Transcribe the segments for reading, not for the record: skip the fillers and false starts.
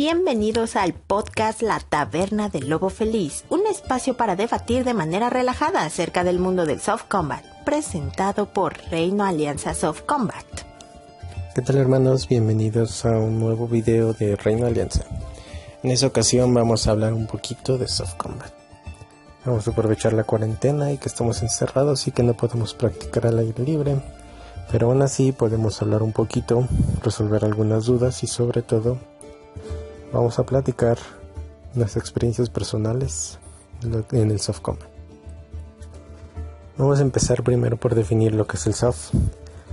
Bienvenidos al podcast La Taberna del Lobo Feliz, un espacio para debatir de manera relajada acerca del mundo del Soft Combat, presentado por Reino Alianza Soft Combat. ¿Qué tal, hermanos? Bienvenidos a un nuevo video de Reino Alianza. En esta ocasión vamos a hablar un poquito de Soft Combat. Vamos a aprovechar la cuarentena y que estamos encerrados y que no podemos practicar al aire libre, pero aún así podemos hablar un poquito, resolver algunas dudas y sobre todo vamos a platicar las experiencias personales en el Soft Combat. Vamos a empezar primero por definir lo que es el Soft.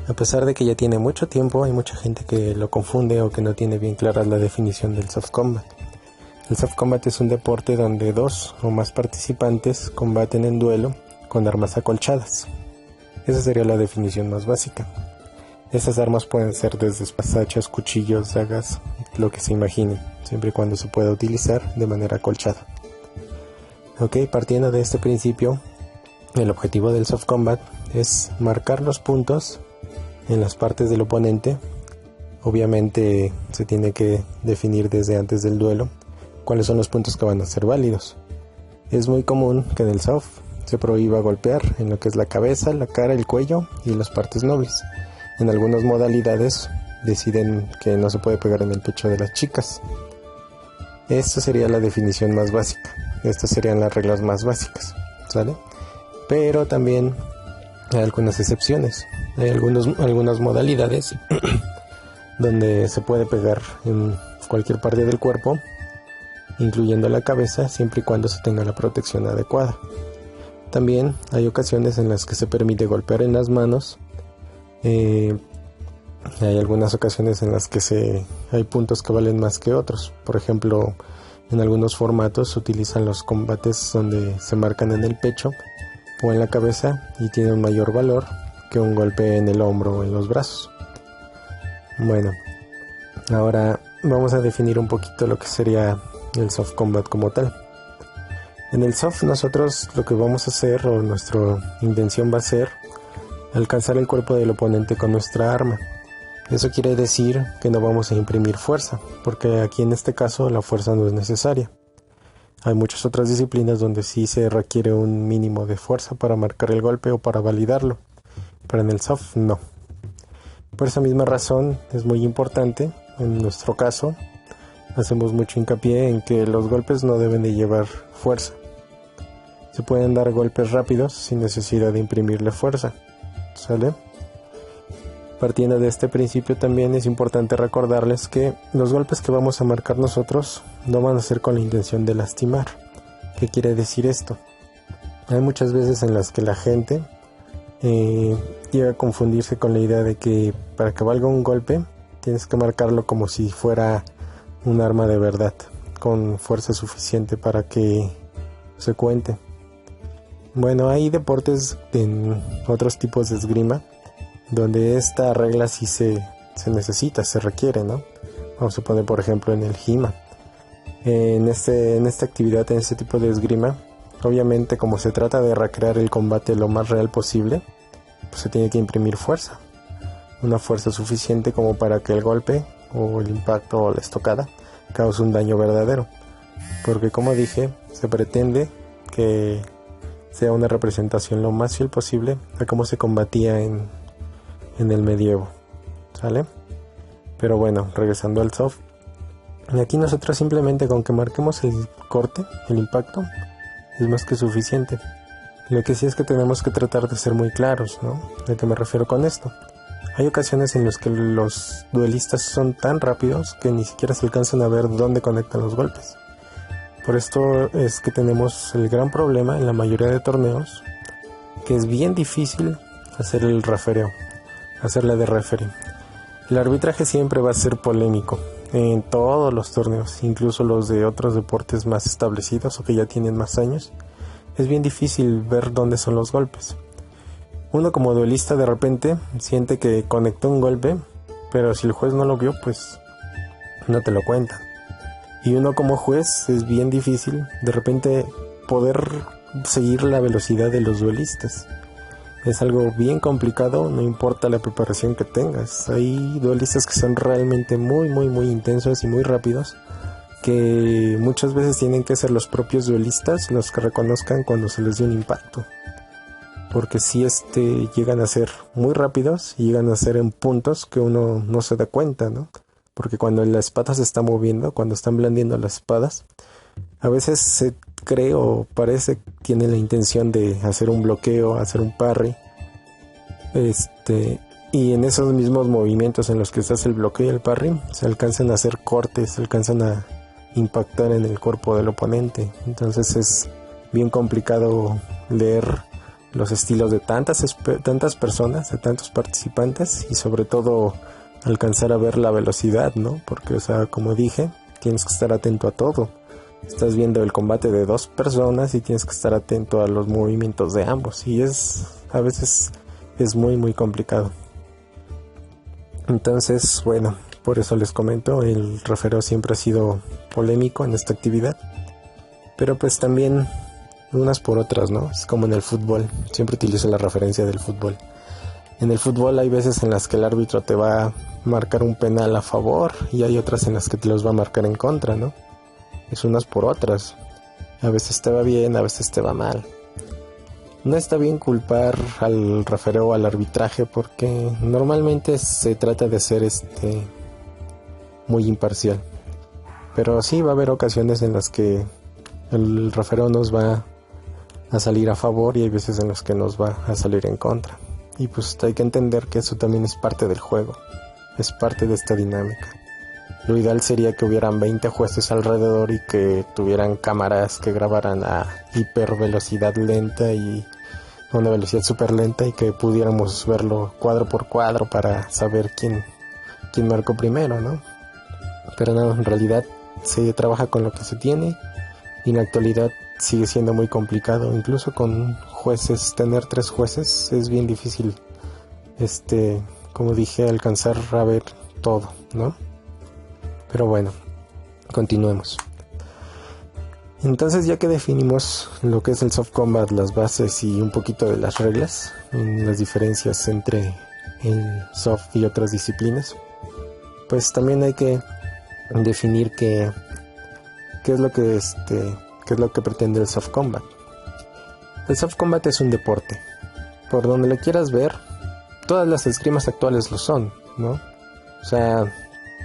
A pesar de que ya tiene mucho tiempo, hay mucha gente que lo confunde o que no tiene bien clara la definición del Soft Combat. El Soft Combat es un deporte donde dos o más participantes combaten en duelo con armas acolchadas. Esa sería la definición más básica. Estas armas pueden ser desde espasachas, cuchillos, dagas, lo que se imagine, siempre y cuando se pueda utilizar de manera acolchada. Partiendo de este principio, el objetivo del Soft Combat es marcar los puntos en las partes del oponente. Obviamente se tiene que definir desde antes del duelo cuáles son los puntos que van a ser válidos. Es muy común que en el Soft se prohíba golpear en lo que es la cabeza, la cara, el cuello y las partes nobles. En algunas modalidades deciden que no se puede pegar en el pecho de las chicas. Esta sería la definición más básica. Estas serían las reglas más básicas, ¿sale? Pero también hay algunas excepciones. Hay algunas modalidades donde se puede pegar en cualquier parte del cuerpo, incluyendo la cabeza, siempre y cuando se tenga la protección adecuada. También hay ocasiones en las que se permite golpear en las manos. Hay algunas ocasiones en las que hay puntos que valen más que otros. Por ejemplo, en algunos formatos se utilizan los combates donde se marcan en el pecho o en la cabeza y tienen un mayor valor que un golpe en el hombro o en los brazos. Bueno, ahora vamos a definir un poquito lo que sería el Soft Combat como tal. En el Soft nosotros lo que vamos a hacer, o nuestra intención va a ser alcanzar el cuerpo del oponente con nuestra arma. Eso quiere decir que no vamos a imprimir fuerza, porque aquí en este caso la fuerza no es necesaria. Hay muchas otras disciplinas donde sí se requiere un mínimo de fuerza para marcar el golpe o para validarlo, pero en el Soft no. Por esa misma razón es muy importante, en nuestro caso, hacemos mucho hincapié en que los golpes no deben de llevar fuerza. Se pueden dar golpes rápidos sin necesidad de imprimirle fuerza, ¿sale? Partiendo de este principio también es importante recordarles que los golpes que vamos a marcar nosotros no van a ser con la intención de lastimar. ¿Qué quiere decir esto? Hay muchas veces en las que la gente llega a confundirse con la idea de que para que valga un golpe tienes que marcarlo como si fuera un arma de verdad, con fuerza suficiente para que se cuente. Bueno, hay deportes en otros tipos de esgrima donde esta regla sí se necesita, se requiere, ¿no? Vamos a poner por ejemplo en el HEMA. En esta actividad, en este tipo de esgrima, obviamente como se trata de recrear el combate lo más real posible, pues se tiene que imprimir fuerza. Una fuerza suficiente como para que el golpe o el impacto o la estocada cause un daño verdadero. Porque como dije, se pretende que sea una representación lo más fiel posible a cómo se combatía en el medievo, ¿sale? Pero bueno, regresando al Soft, aquí nosotros simplemente con que marquemos el corte, el impacto, es más que suficiente. Lo que sí es que tenemos que tratar de ser muy claros, ¿no? ¿De qué me refiero con esto? Hay ocasiones en las que los duelistas son tan rápidos que ni siquiera se alcanzan a ver dónde conectan los golpes. Por esto es que tenemos el gran problema en la mayoría de torneos, que es bien difícil hacer el refereo, hacerla de referee. El arbitraje siempre va a ser polémico en todos los torneos, incluso los de otros deportes más establecidos o que ya tienen más años. Es bien difícil ver dónde son los golpes. Uno como duelista de repente siente que conectó un golpe, pero si el juez no lo vio, pues no te lo cuenta. Y uno como juez es bien difícil de repente poder seguir la velocidad de los duelistas. Es algo bien complicado, no importa la preparación que tengas. Hay duelistas que son realmente muy intensos y muy rápidos, que muchas veces tienen que ser los propios duelistas los que reconozcan cuando se les dio un impacto, porque si llegan a ser muy rápidos y llegan a ser en puntos que uno no se da cuenta, ¿no? Porque cuando la espada se está moviendo, cuando están blandiendo las espadas, a veces se cree o parece que tiene la intención de hacer un bloqueo, hacer un parry, y en esos mismos movimientos en los que se hace el bloqueo y el parry, se alcanzan a hacer cortes, se alcanzan a impactar en el cuerpo del oponente. Entonces es bien complicado leer los estilos de tantas personas, de tantos participantes, y sobre todo alcanzar a ver la velocidad, ¿no? Porque, o sea, como dije, tienes que estar atento a todo. Estás viendo el combate de dos personas y tienes que estar atento a los movimientos de ambos, y a veces es muy muy complicado. Entonces, bueno, por eso les comento, el refereo siempre ha sido polémico en esta actividad, pero pues también unas por otras, ¿no? Es como en el fútbol, siempre utilizo la referencia del fútbol. En el fútbol hay veces en las que el árbitro te va a marcar un penal a favor y hay otras en las que te los va a marcar en contra, ¿no? Es unas por otras. A veces te va bien, a veces te va mal. No está bien culpar al refereo o al arbitraje, porque normalmente se trata de ser muy imparcial. Pero sí va a haber ocasiones en las que el refereo nos va a salir a favor y hay veces en las que nos va a salir en contra. Y pues hay que entender que eso también es parte del juego, es parte de esta dinámica. Lo ideal sería que hubieran 20 jueces alrededor y que tuvieran cámaras que grabaran a hipervelocidad lenta y a una velocidad súper lenta, y que pudiéramos verlo cuadro por cuadro para saber quién marcó primero, ¿no? Pero no, en realidad se trabaja con lo que se tiene, y en la actualidad sigue siendo muy complicado. Incluso con jueces, tener 3 jueces es bien difícil, como dije, alcanzar a ver todo, ¿no? Pero bueno, continuemos. Entonces, ya que definimos lo que es el soft combat, las bases y un poquito de las reglas, las diferencias entre el soft y otras disciplinas, pues también hay que definir qué es lo que pretende el soft combat. El soft combat es un deporte. Por donde le quieras ver, todas las esgrimas actuales lo son, ¿no? O sea,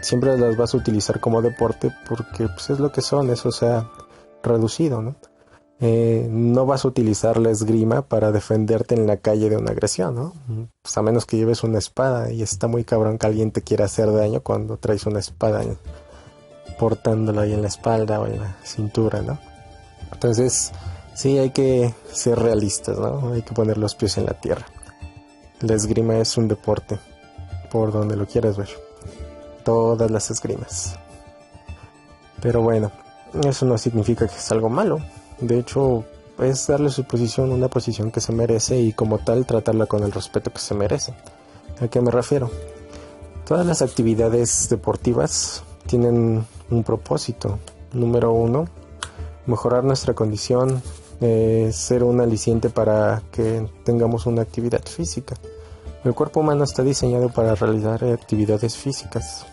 siempre las vas a utilizar como deporte porque pues es lo que son, eso, o sea, reducido, ¿no? No vas a utilizar la esgrima para defenderte en la calle de una agresión, ¿no? Pues a menos que lleves una espada, y está muy cabrón que alguien te quiera hacer daño cuando traes una espada portándola ahí en la espalda o en la cintura, ¿no? Entonces, sí, hay que ser realistas, ¿no? Hay que poner los pies en la tierra. La esgrima es un deporte, por donde lo quieras ver. Todas las esgrimas. Pero bueno, eso no significa que es algo malo. De hecho, es darle su posición, una posición que se merece, y como tal tratarla con el respeto que se merece. ¿A qué me refiero? Todas las actividades deportivas tienen un propósito. Número 1, mejorar nuestra condición, ser un aliciente para que tengamos una actividad física. El cuerpo humano está diseñado para realizar actividades físicas,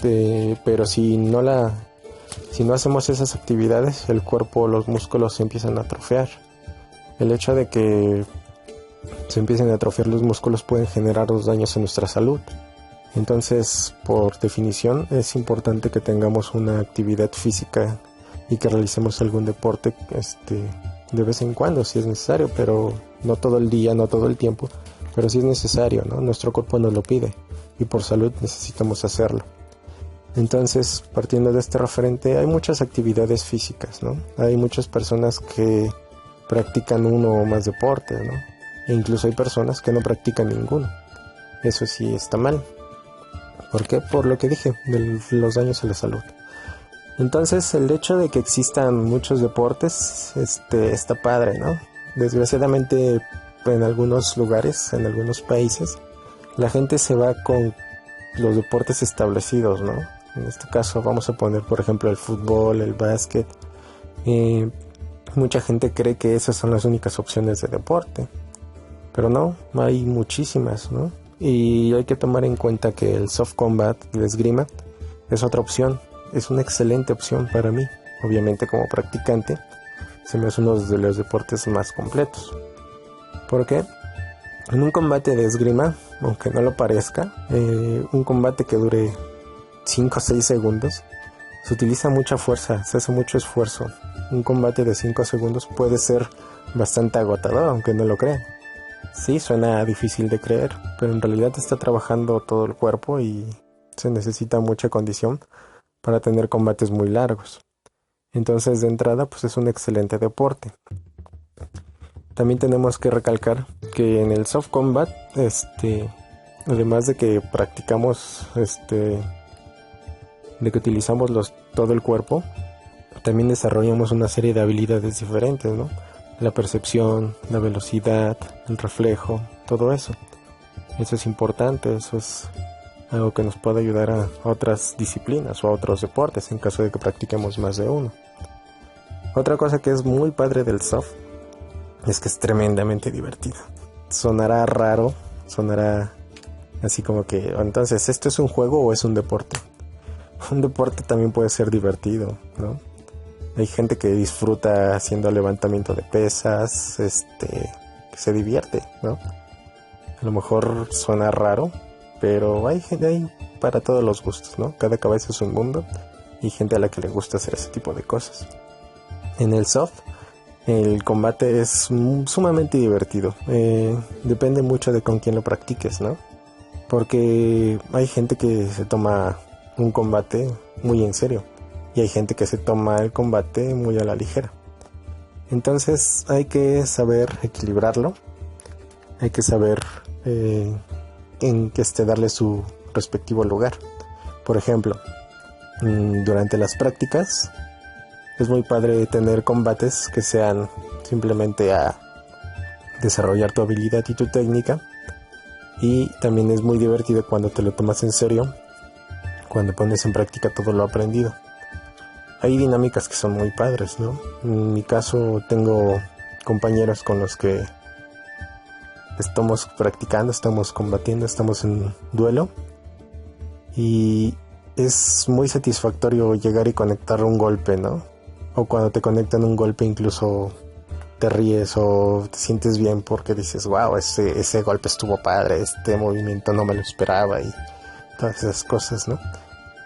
pero si no hacemos esas actividades, el cuerpo, los músculos se empiezan a atrofiar. El hecho de que se empiecen a atrofiar los músculos pueden generar daños en nuestra salud. Entonces, por definición, es importante que tengamos una actividad física y que realicemos algún deporte de vez en cuando, si es necesario, pero no todo el día, no todo el tiempo, pero si es necesario, ¿no? Nuestro cuerpo nos lo pide y por salud necesitamos hacerlo. Entonces, partiendo de este referente, hay muchas actividades físicas, ¿no? Hay muchas personas que practican uno o más deportes, ¿no? E incluso hay personas que no practican ninguno. Eso sí está mal. ¿Por qué? Por lo que dije, de los daños a la salud. Entonces, el hecho de que existan muchos deportes, está padre, ¿no? Desgraciadamente, en algunos lugares, en algunos países, la gente se va con los deportes establecidos, ¿no? En este caso vamos a poner, por ejemplo, el fútbol, el básquet. Mucha gente cree que esas son las únicas opciones de deporte, pero no, hay muchísimas, ¿no? Y hay que tomar en cuenta que el soft combat, la esgrima, es otra opción. es una excelente opción para mí. Obviamente como practicante se me hace uno de los deportes más completos. ¿Por qué? En un combate de esgrima, aunque no lo parezca, un combate que dure 5 o 6 segundos, se utiliza mucha fuerza, se hace mucho esfuerzo. Un combate de 5 segundos puede ser bastante agotador, aunque no lo crean. Sí, suena difícil de creer, pero en realidad está trabajando todo el cuerpo y se necesita mucha condición para tener combates muy largos. Entonces, de entrada, pues es un excelente deporte. También tenemos que recalcar que en el soft combat, además de que practicamos, de que utilizamos todo el cuerpo, también desarrollamos una serie de habilidades diferentes, ¿no? La percepción, la velocidad, el reflejo, todo eso. Eso es importante, eso es algo que nos puede ayudar a otras disciplinas o a otros deportes en caso de que practiquemos más de uno. Otra cosa que es muy padre del soft es que es tremendamente divertido. Sonará raro, sonará así como que, entonces, ¿esto es un juego o es un deporte? Un deporte también puede ser divertido, ¿no? Hay gente que disfruta haciendo levantamiento de pesas, que se divierte, ¿no? A lo mejor suena raro, pero hay para todos los gustos, ¿no? Cada cabeza es un mundo y gente a la que le gusta hacer ese tipo de cosas. En el soft, el combate es sumamente divertido. Depende mucho de con quién lo practiques, ¿no? Porque hay gente que se toma un combate muy en serio y hay gente que se toma el combate muy a la ligera. Entonces hay que saber equilibrarlo, hay que saber darle su respectivo lugar. Por ejemplo, durante las prácticas es muy padre tener combates que sean simplemente a desarrollar tu habilidad y tu técnica, y también es muy divertido cuando te lo tomas en serio, cuando pones en práctica todo lo aprendido. Hay dinámicas que son muy padres, ¿no? En mi caso tengo compañeros con los que estamos practicando, estamos combatiendo, estamos en duelo, y es muy satisfactorio llegar y conectar un golpe, ¿no? O cuando te conectan un golpe incluso te ríes o te sientes bien porque dices, wow, ese golpe estuvo padre, este movimiento no me lo esperaba, y todas esas cosas, ¿no?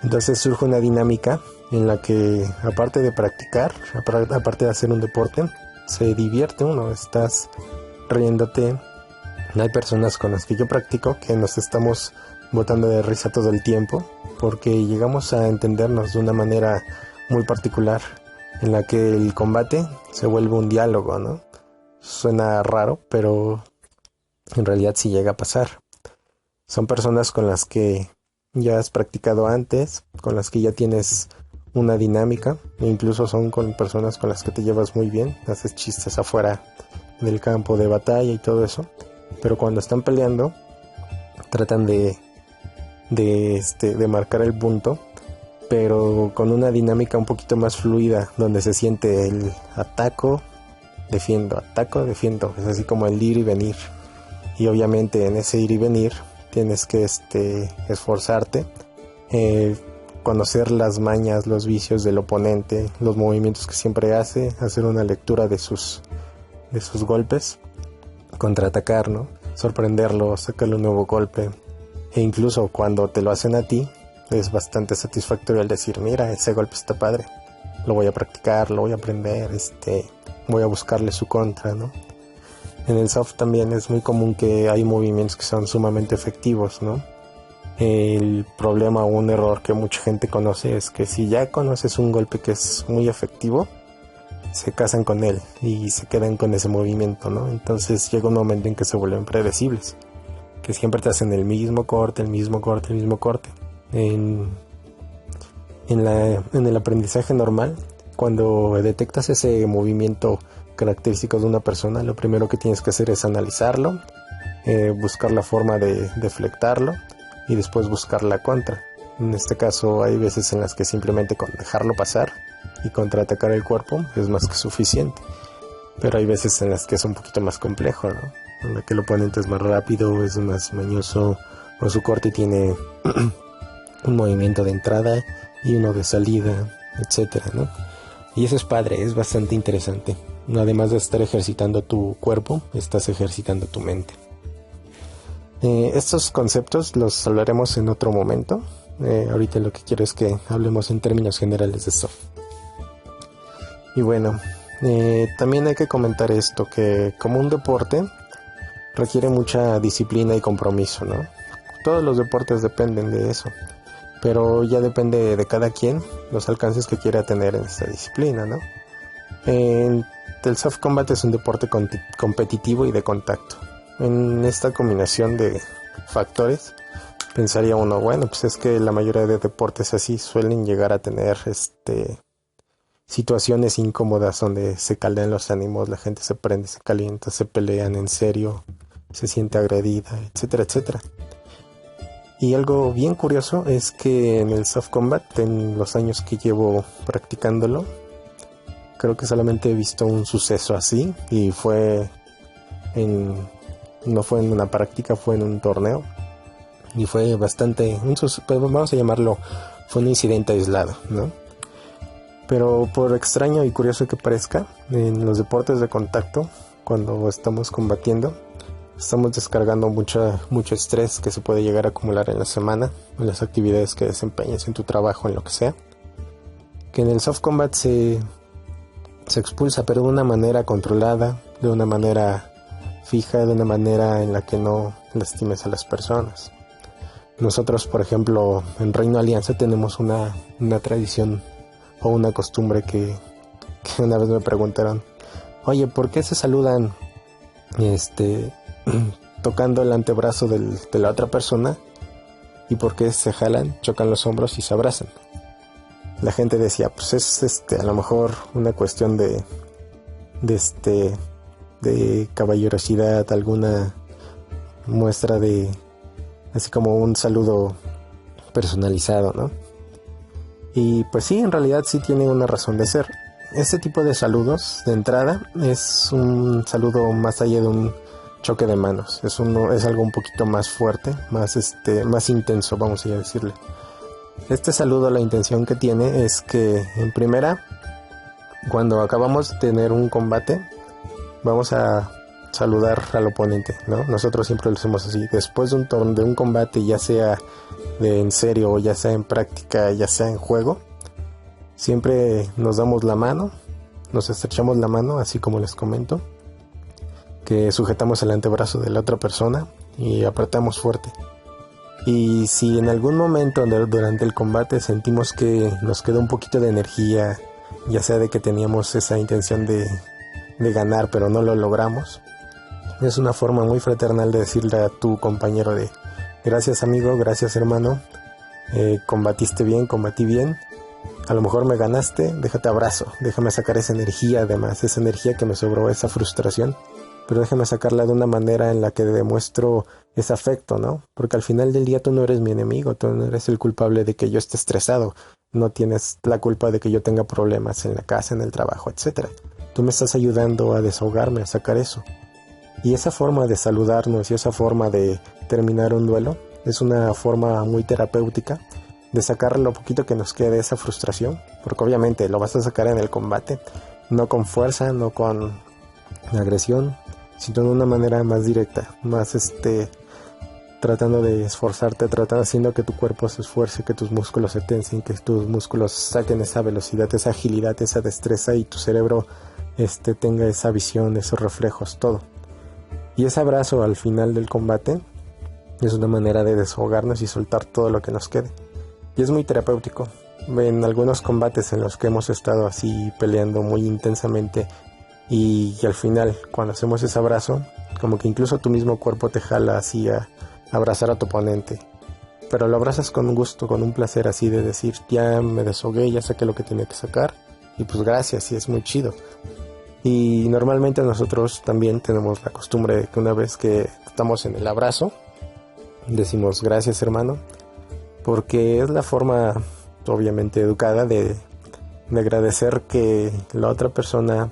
Entonces surge una dinámica en la que, aparte de practicar, aparte de hacer un deporte, se divierte uno, estás riéndote. Hay personas con las que yo practico que nos estamos botando de risa todo el tiempo porque llegamos a entendernos de una manera muy particular en la que el combate se vuelve un diálogo, ¿no? Suena raro, pero en realidad sí llega a pasar. Son personas con las que ya has practicado antes, con las que ya tienes una dinámica, e incluso son con personas con las que te llevas muy bien, haces chistes afuera del campo de batalla y todo eso, pero cuando están peleando tratan de marcar el punto, pero con una dinámica un poquito más fluida, donde se siente el ataco, defiendo, es así como el ir y venir, y obviamente en ese ir y venir tienes que esforzarte, conocer las mañas, los vicios del oponente, los movimientos que siempre hace, hacer una lectura de sus golpes, contraatacar, ¿no? Sorprenderlo, sacarle un nuevo golpe, e incluso cuando te lo hacen a ti es bastante satisfactorio el decir, mira, ese golpe está padre, lo voy a practicar, lo voy a aprender, voy a buscarle su contra, ¿no? En el soft también es muy común que hay movimientos que son sumamente efectivos, ¿no? El problema o un error que mucha gente conoce es que si ya conoces un golpe que es muy efectivo, se casan con él y se quedan con ese movimiento, ¿no? Entonces llega un momento en que se vuelven predecibles, que siempre te hacen el mismo corte. En el aprendizaje normal, cuando detectas ese movimiento característico de una persona, lo primero que tienes que hacer es analizarlo, buscar la forma de deflectarlo y después buscar la contra. En este caso hay veces en las que simplemente con dejarlo pasar y contraatacar el cuerpo es más que suficiente, pero hay veces en las que es un poquito más complejo, ¿no? En la que el oponente es más rápido, es más mañoso, o su corte tiene un movimiento de entrada y uno de salida, etcétera, ¿no? Y eso es padre, es bastante interesante. Además de estar ejercitando tu cuerpo, estás ejercitando tu mente. Estos conceptos los hablaremos en otro momento. Ahorita lo que quiero es que hablemos en términos generales de esto. Y bueno, también hay que comentar esto, que como un deporte requiere mucha disciplina y compromiso, ¿no? Todos los deportes dependen de eso, pero ya depende de cada quien los alcances que quiera tener en esta disciplina, ¿no? El soft combat es un deporte competitivo y de contacto. En esta combinación de factores pensaría uno, bueno, pues es que la mayoría de deportes así suelen llegar a tener situaciones incómodas donde se caldean los ánimos, la gente se prende, se calienta, se pelean en serio, se siente agredida, etcétera, etcétera. Y algo bien curioso es que en el soft combat, en los años que llevo practicándolo, creo que solamente he visto un suceso así, y no fue en una práctica, fue en un torneo, y fue bastante, vamos a llamarlo, fue un incidente aislado, ¿no? Pero por extraño y curioso que parezca, en los deportes de contacto, cuando estamos combatiendo, estamos descargando mucho estrés que se puede llegar a acumular en la semana, en las actividades que desempeñes, en tu trabajo, en lo que sea. Que en el soft combat se expulsa, pero de una manera controlada, de una manera fija, de una manera en la que no lastimes a las personas. Nosotros, por ejemplo, en Reino Alianza tenemos una tradición o una costumbre que una vez me preguntaron, oye, ¿por qué se saludan tocando el antebrazo de la otra persona? ¿Y por qué se jalan, chocan los hombros y se abrazan? La gente decía, pues es a lo mejor una cuestión de caballerosidad, alguna muestra de, así como un saludo personalizado, ¿no? Y pues sí, en realidad sí tiene una razón de ser. Este tipo de saludos de entrada es un saludo más allá de un choque de manos. Es algo un poquito más fuerte, más intenso, vamos a decirle. Este saludo, la intención que tiene es que, en primera, cuando acabamos de tener un combate, vamos a saludar al oponente, ¿no? Nosotros siempre lo hacemos así. Después de un combate, ya sea en serio o ya sea en práctica, ya sea en juego, siempre nos damos la mano, nos estrechamos la mano, así como les comento, que sujetamos el antebrazo de la otra persona y apretamos fuerte. Y si en algún momento durante el combate sentimos que nos quedó un poquito de energía, ya sea de que teníamos esa intención de ganar pero no lo logramos, es una forma muy fraternal de decirle a tu compañero de gracias amigo, gracias hermano, combatiste bien, combatí bien, a lo mejor me ganaste, déjate abrazo, déjame sacar esa energía, además esa energía que me sobró, esa frustración, pero déjame sacarla de una manera en la que demuestro ese afecto, ¿no? Porque al final del día tú no eres mi enemigo, tú no eres el culpable de que yo esté estresado, no tienes la culpa de que yo tenga problemas en la casa, en el trabajo, etcétera. Tú me estás ayudando a desahogarme, a sacar eso. Y esa forma de saludarnos y esa forma de terminar un duelo es una forma muy terapéutica de sacar lo poquito que nos quede de esa frustración, porque obviamente lo vas a sacar en el combate, no con fuerza, no con agresión, sino de una manera más directa, más tratando de esforzarte, haciendo que tu cuerpo se esfuerce, que tus músculos se tensen, que tus músculos saquen esa velocidad, esa agilidad, esa destreza, y tu cerebro tenga esa visión, esos reflejos, todo. Y ese abrazo al final del combate es una manera de desahogarnos y soltar todo lo que nos quede. Y es muy terapéutico. En algunos combates en los que hemos estado así peleando muy intensamente y al final cuando hacemos ese abrazo, como que incluso tu mismo cuerpo te jala así a abrazar a tu oponente. Pero lo abrazas con un gusto, con un placer así de decir, ya me desahogué, ya saqué lo que tenía que sacar y pues gracias, y es muy chido. Y normalmente nosotros también tenemos la costumbre de que una vez que estamos en el abrazo, decimos gracias hermano, porque es la forma obviamente educada de agradecer que la otra persona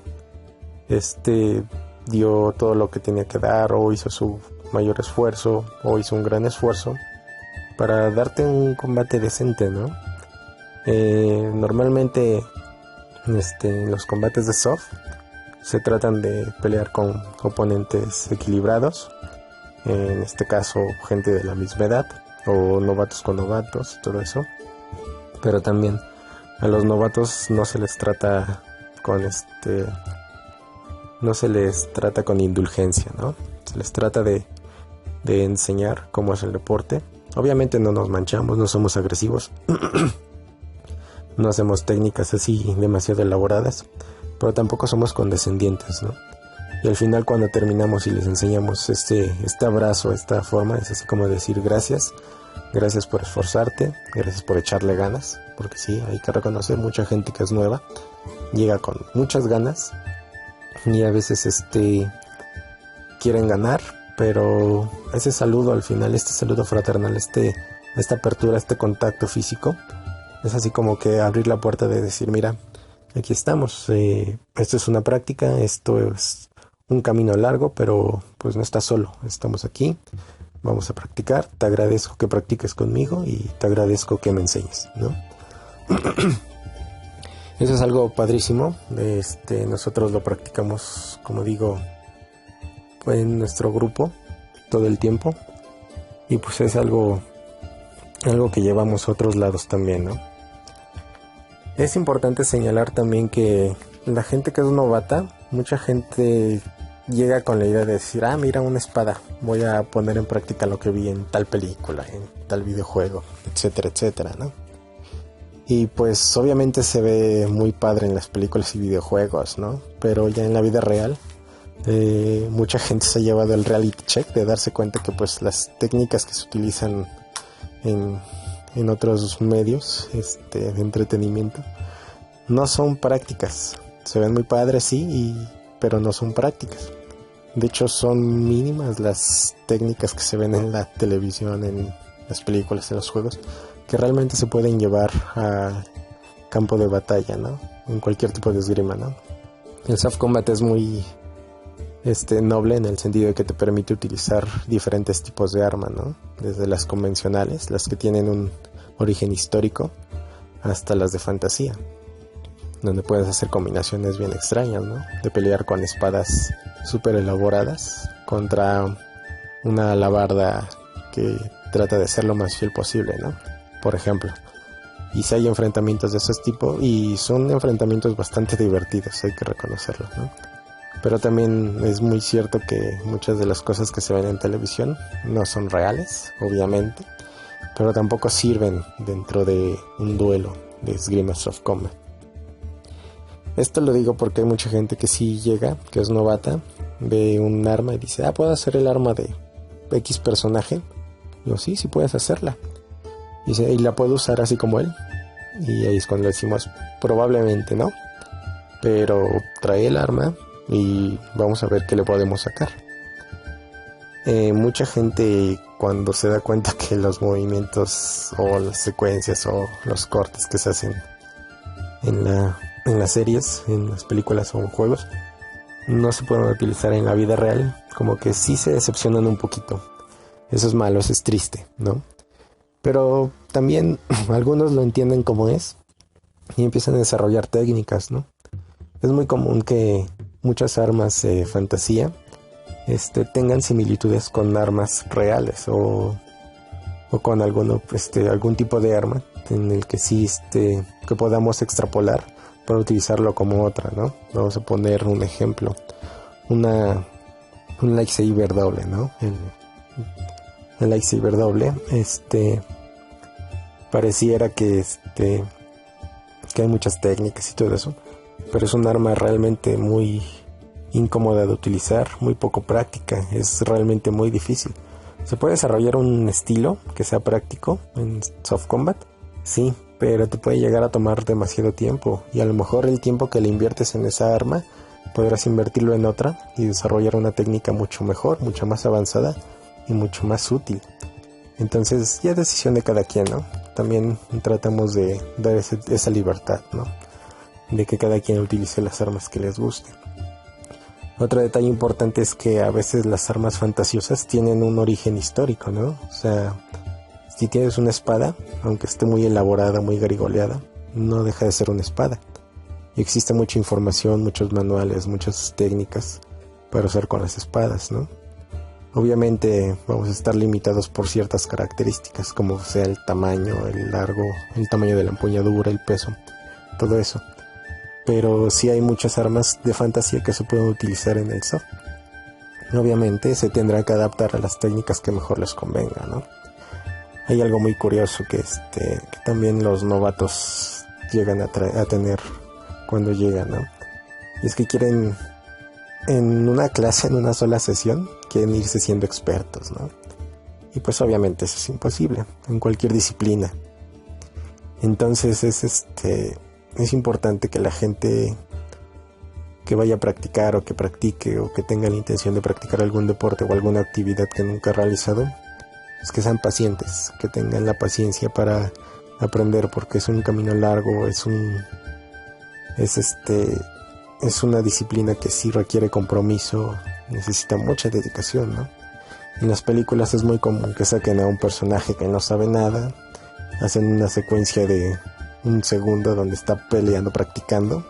dio todo lo que tenía que dar, o hizo su mayor esfuerzo, o hizo un gran esfuerzo para darte un combate decente, ¿no? Normalmente en los combates de soft se tratan de pelear con oponentes equilibrados, en este caso gente de la misma edad o novatos con novatos, todo eso. Pero también a los novatos no se les trata con indulgencia, ¿no? Se les trata de enseñar cómo es el deporte. Obviamente no nos manchamos, no somos agresivos, no hacemos técnicas así demasiado elaboradas, pero tampoco somos condescendientes, ¿no? Y al final, cuando terminamos y les enseñamos este abrazo, esta forma, es así como decir gracias por esforzarte, gracias por echarle ganas, porque sí, hay que reconocer, mucha gente que es nueva llega con muchas ganas y a veces quieren ganar, pero ese saludo al final, este saludo fraternal, esta apertura, este contacto físico, es así como que abrir la puerta de decir, mira, aquí estamos, esto es una práctica, esto es un camino largo, pero pues no estás solo, estamos aquí, vamos a practicar, te agradezco que practiques conmigo y te agradezco que me enseñes, ¿no? Eso es algo padrísimo. Nosotros lo practicamos, como digo, en nuestro grupo todo el tiempo, y pues es algo que llevamos a otros lados también, ¿no? Es importante señalar también que la gente que es novata, mucha gente llega con la idea de decir, mira, una espada, voy a poner en práctica lo que vi en tal película, en tal videojuego, etcétera, etcétera, ¿no? Y pues obviamente se ve muy padre en las películas y videojuegos, ¿no? Pero ya en la vida real, mucha gente se ha llevado el reality check de darse cuenta que pues las técnicas que se utilizan en otros medios de entretenimiento no son prácticas. Se ven muy padres, sí, pero no son prácticas. De hecho, son mínimas las técnicas que se ven en la televisión, en las películas, en los juegos, que realmente se pueden llevar a campo de batalla, ¿no? En cualquier tipo de esgrima, ¿no? El soft combat es muy noble en el sentido de que te permite utilizar diferentes tipos de arma, ¿no? Desde las convencionales, las que tienen un origen histórico, hasta las de fantasía, donde puedes hacer combinaciones bien extrañas, ¿no? De pelear con espadas súper elaboradas contra una alabarda que trata de ser lo más fiel posible, ¿no? Por ejemplo. Y si hay enfrentamientos de ese tipo, y son enfrentamientos bastante divertidos, hay que reconocerlo, ¿no? Pero también es muy cierto que muchas de las cosas que se ven en televisión no son reales, obviamente, pero tampoco sirven dentro de un duelo de esgrima soft combat. Esto lo digo porque hay mucha gente que sí llega, que es novata, ve un arma y dice, ¿puedo hacer el arma de X personaje? Digo, sí puedes hacerla. Dice, ¿y la puedo usar así como él? Y ahí es cuando le decimos, probablemente no, pero trae el arma y vamos a ver qué le podemos sacar. Mucha gente, cuando se da cuenta que los movimientos o las secuencias o los cortes que se hacen en las series, en las películas o en juegos, no se pueden utilizar en la vida real, como que sí se decepcionan un poquito. Eso es malo, eso es triste, ¿no? Pero también algunos lo entienden como es y empiezan a desarrollar técnicas, ¿no? Es muy común que muchas armas de fantasía tengan similitudes con armas reales o con algún tipo de arma en el que sí que podamos extrapolar para utilizarlo como otra, ¿no? Vamos a poner un ejemplo, un lightsaber doble, ¿no? El lightsaber doble, pareciera que hay muchas técnicas y todo eso, pero es un arma realmente muy incómoda de utilizar, muy poco práctica, es realmente muy difícil. ¿Se puede desarrollar un estilo que sea práctico en soft combat? Sí, pero te puede llegar a tomar demasiado tiempo, y a lo mejor el tiempo que le inviertes en esa arma podrás invertirlo en otra y desarrollar una técnica mucho mejor, mucho más avanzada y mucho más útil. Entonces ya es decisión de cada quien, ¿no? También tratamos de dar esa libertad, ¿no? De que cada quien utilice las armas que les guste. Otro detalle importante es que a veces las armas fantasiosas tienen un origen histórico, ¿no? O sea, si tienes una espada, aunque esté muy elaborada, muy garigoleada, no deja de ser una espada. Y existe mucha información, muchos manuales, muchas técnicas para usar con las espadas, ¿no? Obviamente vamos a estar limitados por ciertas características, como sea el tamaño, el largo, el tamaño de la empuñadura, el peso, todo eso. Pero sí hay muchas armas de fantasía que se pueden utilizar en el soft. Obviamente se tendrá que adaptar a las técnicas que mejor les convenga, ¿no? Hay algo muy curioso que también los novatos llegan a tener cuando llegan, ¿no? Y es que quieren, en una clase, en una sola sesión, quieren irse siendo expertos, ¿no? Y pues obviamente eso es imposible en cualquier disciplina. Entonces es importante que la gente que vaya a practicar o que practique o que tenga la intención de practicar algún deporte o alguna actividad que nunca ha realizado, es que sean pacientes, que tengan la paciencia para aprender, porque es un camino largo, es una disciplina que sí requiere compromiso, necesita mucha dedicación, ¿no? En las películas es muy común que saquen a un personaje que no sabe nada, hacen una secuencia de un segundo donde está peleando, practicando,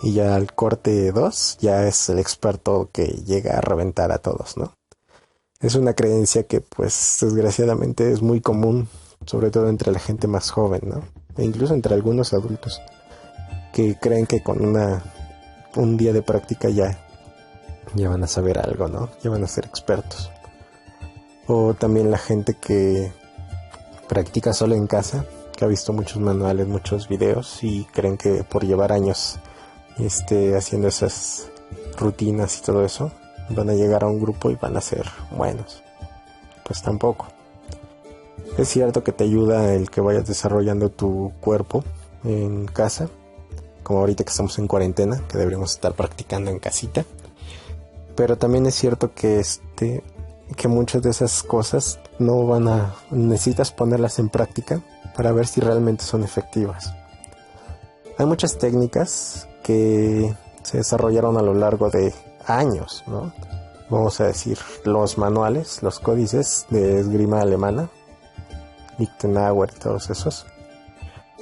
y ya al corte 2 ya es el experto que llega a reventar a todos, ¿no? Es una creencia que pues desgraciadamente es muy común, sobre todo entre la gente más joven, ¿no? E incluso entre algunos adultos, que creen que con un día de práctica ya van a saber algo, ¿no? Ya van a ser expertos. O también la gente que practica solo en casa, que ha visto muchos manuales, muchos videos y creen que por llevar años haciendo esas rutinas y todo eso, van a llegar a un grupo y van a ser buenos. Pues tampoco. Es cierto que te ayuda el que vayas desarrollando tu cuerpo en casa, como ahorita que estamos en cuarentena, que deberíamos estar practicando en casita. Pero también es cierto que que muchas de esas cosas necesitas ponerlas en práctica para ver si realmente son efectivas. Hay muchas técnicas que se desarrollaron a lo largo de años, ¿no? Vamos a decir, los manuales, los códices de esgrima alemana, Lichtenauer y todos esos,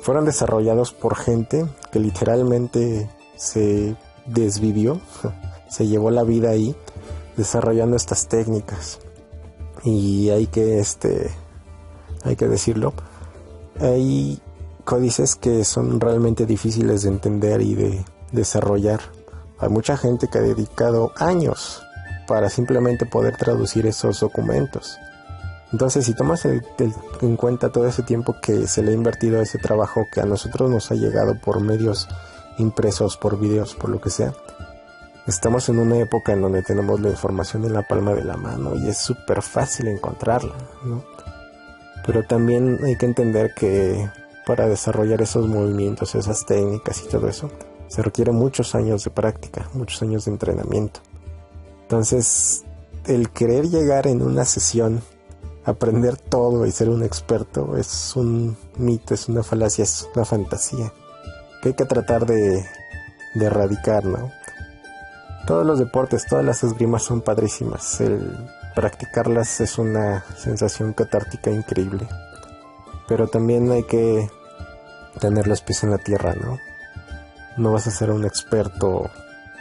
fueron desarrollados por gente que literalmente se desvivió, se llevó la vida ahí desarrollando estas técnicas. Y hay que decirlo, hay códices que son realmente difíciles de entender y de desarrollar. Hay mucha gente que ha dedicado años para simplemente poder traducir esos documentos. Entonces, si tomas en cuenta todo ese tiempo que se le ha invertido a ese trabajo que a nosotros nos ha llegado por medios impresos, por videos, por lo que sea, estamos en una época en donde tenemos la información en la palma de la mano y es súper fácil encontrarla, ¿no? Pero también hay que entender que para desarrollar esos movimientos, esas técnicas y todo eso, se requiere muchos años de práctica, muchos años de entrenamiento. Entonces, el querer llegar en una sesión, aprender todo y ser un experto es un mito, es una falacia, es una fantasía que hay que tratar de erradicar, ¿no? Todos los deportes, todas las esgrimas son padrísimas. El practicarlas es una sensación catártica increíble. Pero también hay que tener los pies en la tierra, ¿no? No vas a ser un experto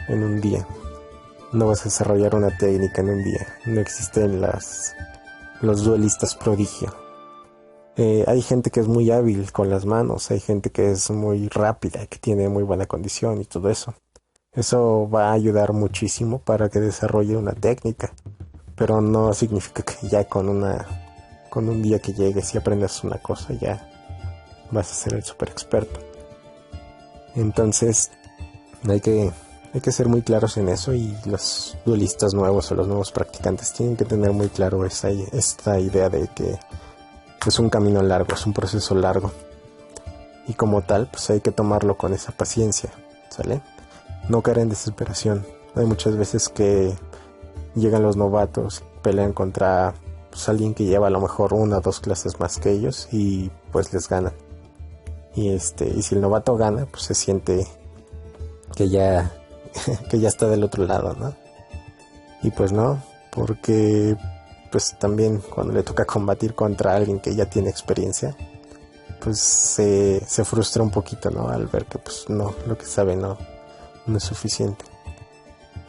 en un día. No vas a desarrollar una técnica en un día. No existen los duelistas prodigio. Hay gente que es muy hábil con las manos. Hay gente que es muy rápida, que tiene muy buena condición y todo eso. Eso va a ayudar muchísimo para que desarrolle una técnica. Pero no significa que ya con un día que llegues y aprendas una cosa ya vas a ser el super experto. Entonces hay que ser muy claros en eso, y los duelistas nuevos o los nuevos practicantes tienen que tener muy claro esta idea de que es un camino largo, es un proceso largo, y como tal pues hay que tomarlo con esa paciencia, ¿sale? No caer en desesperación. Hay muchas veces que llegan los novatos, pelean contra alguien que lleva a lo mejor 1 o 2 clases más que ellos y pues les gana. Y si el novato gana, pues se siente que ya está del otro lado, ¿no? Y pues no, porque pues también cuando le toca combatir contra alguien que ya tiene experiencia, pues se frustra un poquito, ¿no? Al ver que pues no, lo que sabe no es suficiente.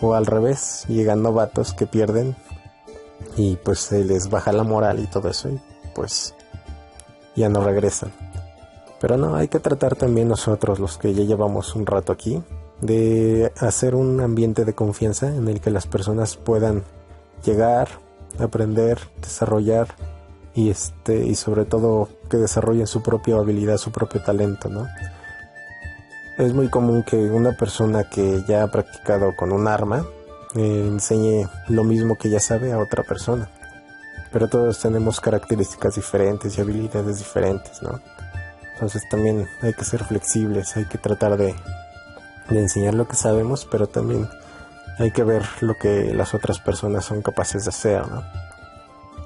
O al revés, llegan novatos que pierden y pues se les baja la moral y todo eso y pues ya no regresan. Pero no, hay que tratar también nosotros, los que ya llevamos un rato aquí, de hacer un ambiente de confianza en el que las personas puedan llegar, aprender, desarrollar y sobre todo que desarrollen su propia habilidad, su propio talento, ¿no? Es muy común que una persona que ya ha practicado con un arma enseñe lo mismo que ya sabe a otra persona, pero todos tenemos características diferentes y habilidades diferentes, ¿no? Entonces también hay que ser flexibles, hay que tratar de enseñar lo que sabemos, pero también hay que ver lo que las otras personas son capaces de hacer, ¿no?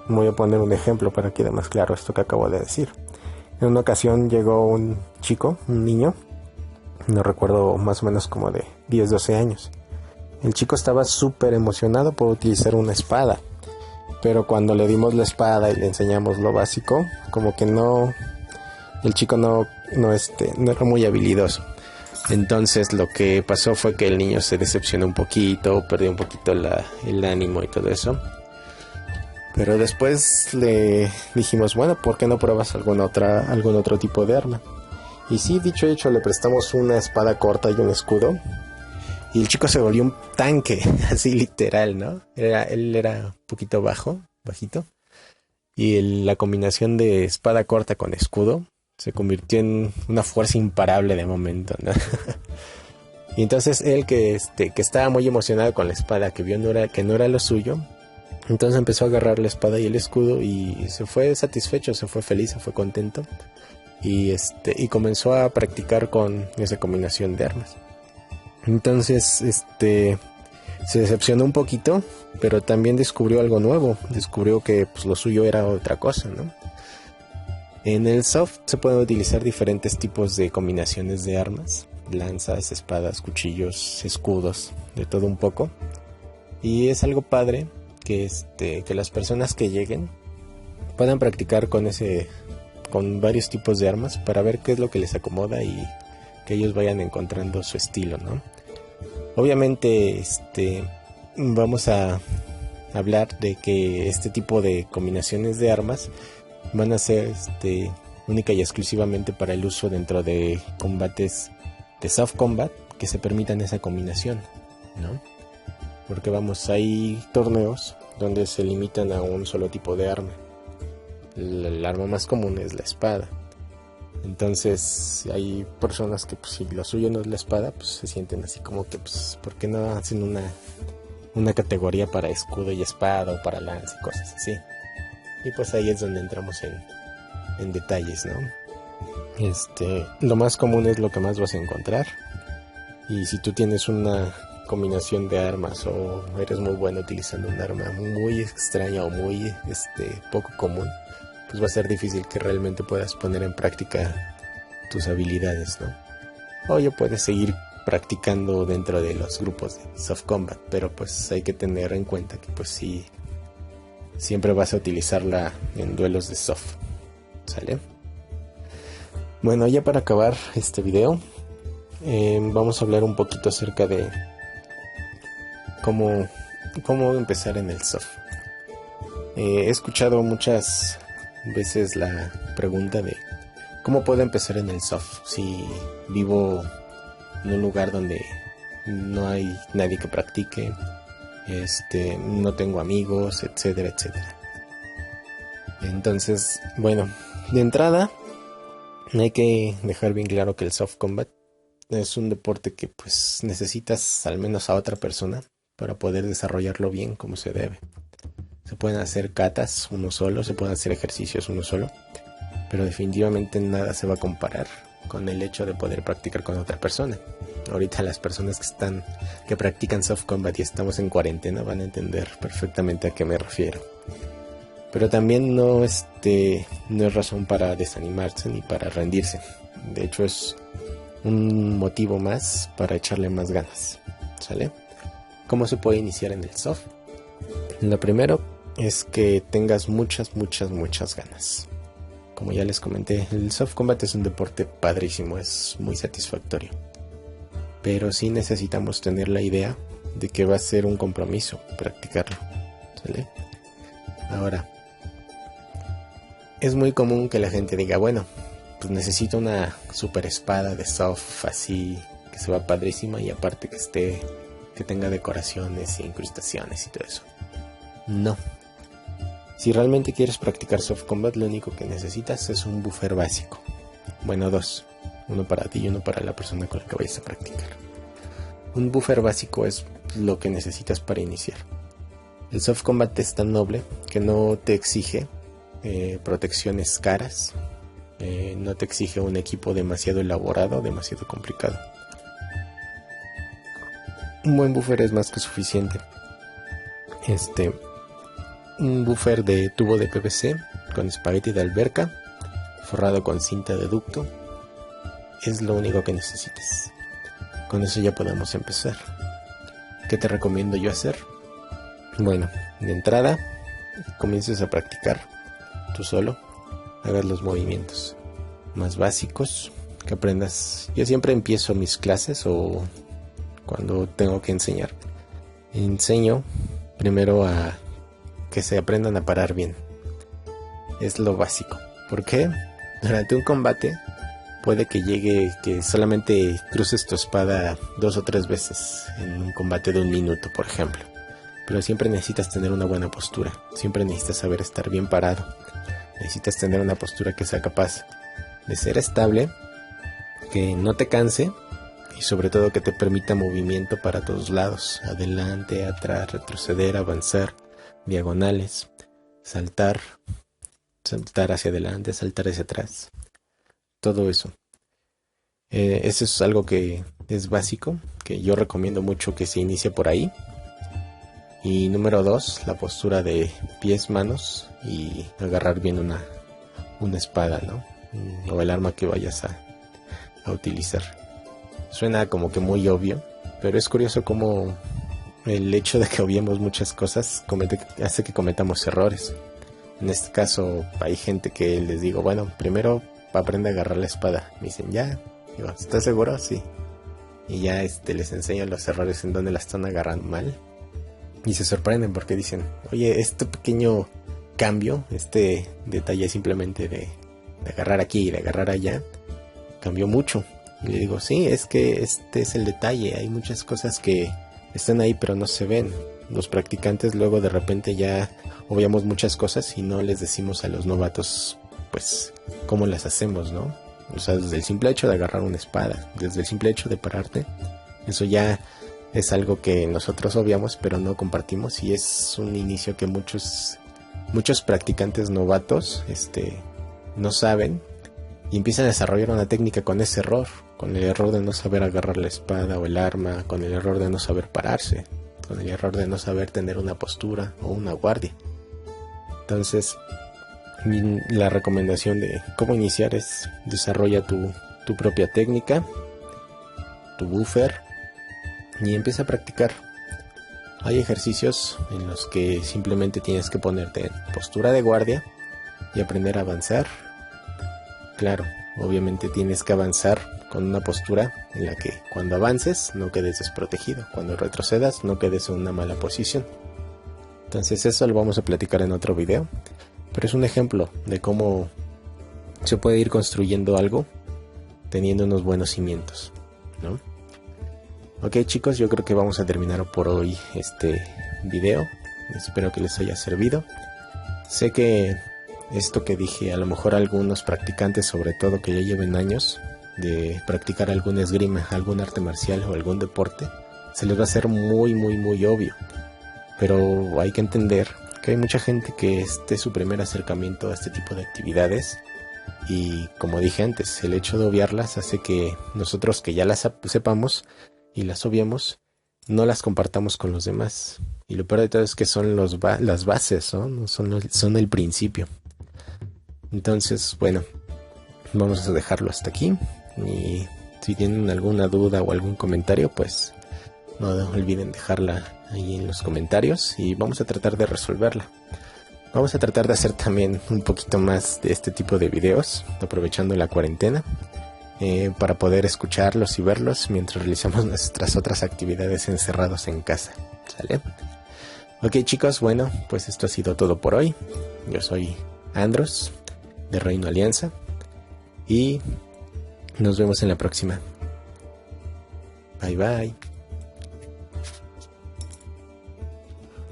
Voy a poner un ejemplo para que quede más claro esto que acabo de decir. En una ocasión llegó un chico, un niño, no recuerdo, más o menos como de 10, 12 años. El chico estaba súper emocionado por utilizar una espada, pero cuando le dimos la espada y le enseñamos lo básico, como que el chico no era muy habilidoso. Entonces lo que pasó fue que el niño se decepcionó un poquito, perdió un poquito el ánimo y todo eso. Pero después le dijimos, bueno, ¿por qué no pruebas algún otro tipo de arma? Y sí, dicho y hecho, le prestamos una espada corta y un escudo. Y el chico se volvió un tanque, así literal, ¿no? Él era un poquito bajito. Y la combinación de espada corta con escudo se convirtió en una fuerza imparable de momento, ¿no? Y entonces él que estaba muy emocionado con la espada, que vio que no era lo suyo, entonces empezó a agarrar la espada y el escudo y se fue satisfecho, se fue feliz, se fue contento y comenzó a practicar con esa combinación de armas. Entonces se decepcionó un poquito, pero también descubrió algo nuevo, descubrió que pues lo suyo era otra cosa, ¿no? En el soft se pueden utilizar diferentes tipos de combinaciones de armas, lanzas, espadas, cuchillos, escudos, de todo un poco. Y es algo padre que las personas que lleguen puedan practicar con varios tipos de armas para ver qué es lo que les acomoda y que ellos vayan encontrando su estilo, ¿no? Obviamente vamos a hablar de que este tipo de combinaciones de armas van a ser única y exclusivamente para el uso dentro de combates de soft combat que se permitan esa combinación, ¿no? Porque hay torneos donde se limitan a un solo tipo de arma. El arma más común es la espada. Entonces hay personas que pues, si lo suyo no es la espada, pues se sienten así como que pues ¿por qué no hacen una categoría para escudo y espada o para lanza y cosas así? Y pues ahí es donde entramos en detalles, ¿no? Lo más común es lo que más vas a encontrar. Y si tú tienes una combinación de armas o eres muy bueno utilizando un arma muy extraña o muy poco común, pues va a ser difícil que realmente puedas poner en práctica tus habilidades, ¿no? O ya puedes seguir practicando dentro de los grupos de soft combat, pero pues hay que tener en cuenta que pues sí, siempre vas a utilizarla en duelos de soft, ¿sale? Bueno, ya para acabar este video, vamos a hablar un poquito acerca de cómo empezar en el soft. He escuchado muchas veces la pregunta de ¿cómo puedo empezar en el soft? Si vivo en un lugar donde no hay nadie que practique, no tengo amigos, etcétera, etcétera. Entonces, bueno, de entrada hay que dejar bien claro que el soft combat es un deporte que pues necesitas al menos a otra persona para poder desarrollarlo bien como se debe. Se pueden hacer katas uno solo, se pueden hacer ejercicios uno solo, pero definitivamente nada se va a comparar con el hecho de poder practicar con otra persona. Ahorita las personas que practican soft combat y estamos en cuarentena van a entender perfectamente a qué me refiero. Pero también no es razón para desanimarse ni para rendirse. De hecho es un motivo más para echarle más ganas, ¿sale? ¿Cómo se puede iniciar en el soft? Lo primero es que tengas muchas ganas. como ya les comenté, el soft combat es un deporte padrísimo, es muy satisfactorio. Pero sí necesitamos tener la idea de que va a ser un compromiso practicarlo, ¿sale? Ahora, es muy común que la gente diga, bueno, pues necesito una super espada de soft así, que se va padrísima y aparte que tenga decoraciones e incrustaciones y todo eso. No. Si realmente quieres practicar soft combat, lo único que necesitas es un buffer básico. Bueno, 2. Uno para ti y uno para la persona con la que vayas a practicar. Un buffer básico es lo que necesitas para iniciar. El soft combat es tan noble que no te exige protecciones caras, no te exige un equipo demasiado elaborado, demasiado complicado. Un buen buffer es más que suficiente. Un buffer de tubo de PVC con espagueti de alberca forrado con cinta de ducto es lo único que necesitas. Con eso ya podemos empezar. ¿Qué te recomiendo yo hacer? Bueno, de entrada comiences a practicar tú solo, hagas los movimientos más básicos, que aprendas. Yo siempre empiezo mis clases o cuando tengo que enseñar, enseño primero a que se aprendan a parar bien. Es lo básico. ¿Por qué? Durante un combate puede que llegue que solamente cruces tu espada 2 o 3 veces en un combate de 1 minuto, por ejemplo. Pero siempre necesitas tener una buena postura. Siempre necesitas saber estar bien parado. Necesitas tener una postura que sea capaz de ser estable, que no te canse y sobre todo que te permita movimiento para todos lados. Adelante, atrás, retroceder, avanzar, diagonales, saltar hacia adelante, saltar hacia atrás. Todo eso. Eso es algo que es básico, que yo recomiendo mucho que se inicie por ahí. Y número 2, la postura de pies, manos y agarrar bien una espada, ¿no? O el arma que vayas a utilizar. Suena como que muy obvio, pero es curioso cómo el hecho de que obviemos muchas cosas hace que cometamos errores. En este caso hay gente que les digo, bueno, primero aprende a agarrar la espada. Me dicen, ya. Digo, ¿estás seguro? Sí. Y ya les enseño los errores en donde la están agarrando mal. Y se sorprenden porque dicen, oye, este pequeño cambio, este detalle simplemente de agarrar aquí y de agarrar allá, cambió mucho. Y le digo, sí, es que este es el detalle. Hay muchas cosas que están ahí pero no se ven. Los practicantes luego de repente ya obviamos muchas cosas y no les decimos a los novatos, pues, cómo las hacemos, ¿no? O sea, desde el simple hecho de agarrar una espada, desde el simple hecho de pararte, eso ya es algo que nosotros obviamos pero no compartimos y es un inicio que muchos practicantes novatos no saben y empiezan a desarrollar una técnica con ese error, con el error de no saber agarrar la espada o el arma, con el error de no saber pararse, con el error de no saber tener una postura o una guardia. Entonces, la recomendación de cómo iniciar es desarrolla tu propia técnica, tu buffer, y empieza a practicar. Hay ejercicios en los que simplemente tienes que ponerte en postura de guardia y aprender a avanzar. Claro, obviamente tienes que avanzar con una postura en la que cuando avances no quedes desprotegido, cuando retrocedas no quedes en una mala posición. Entonces eso lo vamos a platicar en otro video, pero es un ejemplo de cómo se puede ir construyendo algo teniendo unos buenos cimientos, ¿no? Ok, chicos, yo creo que vamos a terminar por hoy este video. Espero que les haya servido. Sé que esto que dije, a lo mejor algunos practicantes, sobre todo que ya lleven años de practicar algún esgrima, algún arte marcial o algún deporte, se les va a hacer muy obvio. Pero hay que entender que hay mucha gente que este es su primer acercamiento a este tipo de actividades. Y como dije antes, el hecho de obviarlas hace que nosotros que ya las sepamos y las obviamos, no las compartamos con los demás. Y lo peor de todo es que son las bases, ¿no? Son el principio. Entonces, bueno, vamos a dejarlo hasta aquí. Y si tienen alguna duda o algún comentario, pues no olviden dejarla ahí en los comentarios y vamos a tratar de resolverla. Vamos a tratar de hacer también un poquito más de este tipo de videos, aprovechando la cuarentena, para poder escucharlos y verlos mientras realizamos nuestras otras actividades encerrados en casa. ¿Sale? Ok, chicos, bueno, pues esto ha sido todo por hoy. Yo soy Andros, de Reino Alianza, y nos vemos en la próxima. Bye bye.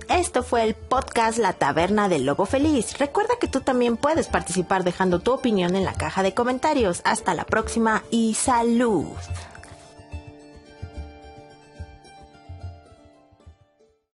Esto fue el podcast La Taberna del Lobo Feliz. Recuerda que tú también puedes participar dejando tu opinión en la caja de comentarios. Hasta la próxima y salud.